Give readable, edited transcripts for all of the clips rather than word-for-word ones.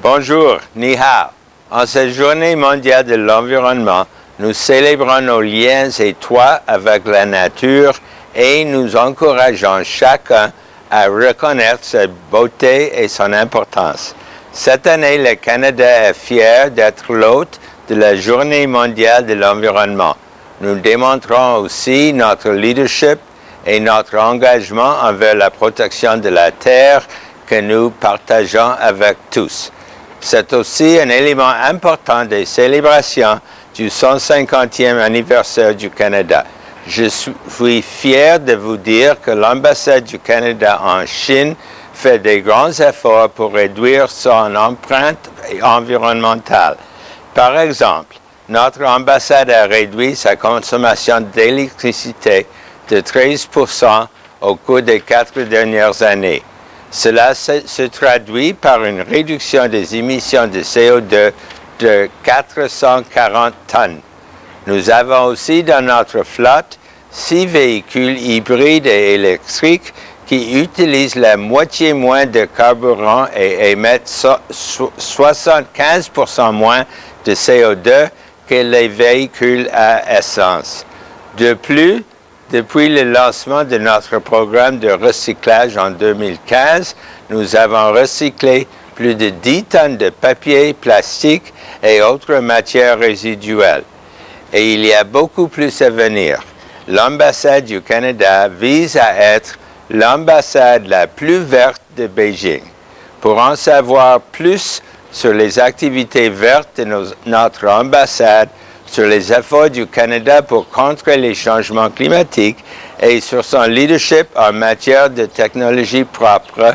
Bonjour, ni hao. En cette journée mondiale de l'environnement, nous célébrons nos liens étroits avec la nature et nous encourageons chacun à reconnaître sa beauté et son importance. Cette année, le Canada est fier d'être l'hôte de la Journée mondiale de l'environnement. Nous démontrons aussi notre leadership et notre engagement envers la protection de la Terre que nous partageons avec tous. C'est aussi un élément important des célébrations du 150e anniversaire du Canada. Je suis fier de vous dire que l'ambassade du Canada en Chine fait des grands efforts pour réduire son empreinte environnementale. Par exemple, notre ambassade a réduit sa consommation d'électricité de 13% au cours des 4 dernières années. Cela se traduit par une réduction des émissions de CO2 de 440 tonnes. Nous avons aussi dans notre flotte 6 véhicules hybrides et électriques qui utilisent la moitié moins de carburant et émettent 75% moins de CO2 que les véhicules à essence. De plus, depuis le lancement de notre programme de recyclage en 2015, nous avons recyclé plus de 10 tonnes de papier, plastique et autres matières résiduelles. Et il y a beaucoup plus à venir. L'ambassade du Canada vise à être l'ambassade la plus verte de Beijing. Pour en savoir plus sur les activités vertes de notre ambassade, sur les efforts du Canada pour contrer les changements climatiques et sur son leadership en matière de technologie propre,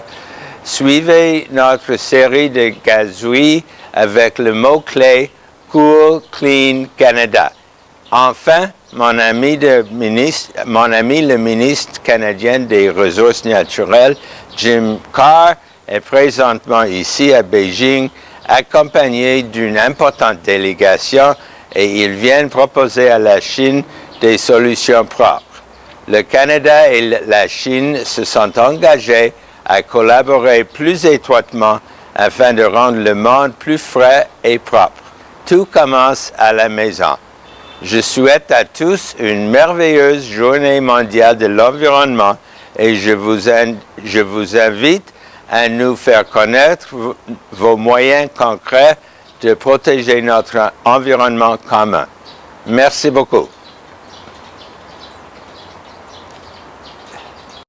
suivez notre série de gazouilles avec le mot-clé Cool Clean Canada. Enfin, mon ami le ministre canadien des Ressources naturelles, Jim Carr, est présentement ici à Beijing, accompagné d'une importante délégation, et ils viennent proposer à la Chine des solutions propres. Le Canada et la Chine se sont engagés à collaborer plus étroitement afin de rendre le monde plus frais et propre. Tout commence à la maison. Je souhaite à tous une merveilleuse journée mondiale de l'environnement et je vous invite à nous faire connaître vos moyens concrets de protéger notre environnement commun. Merci beaucoup.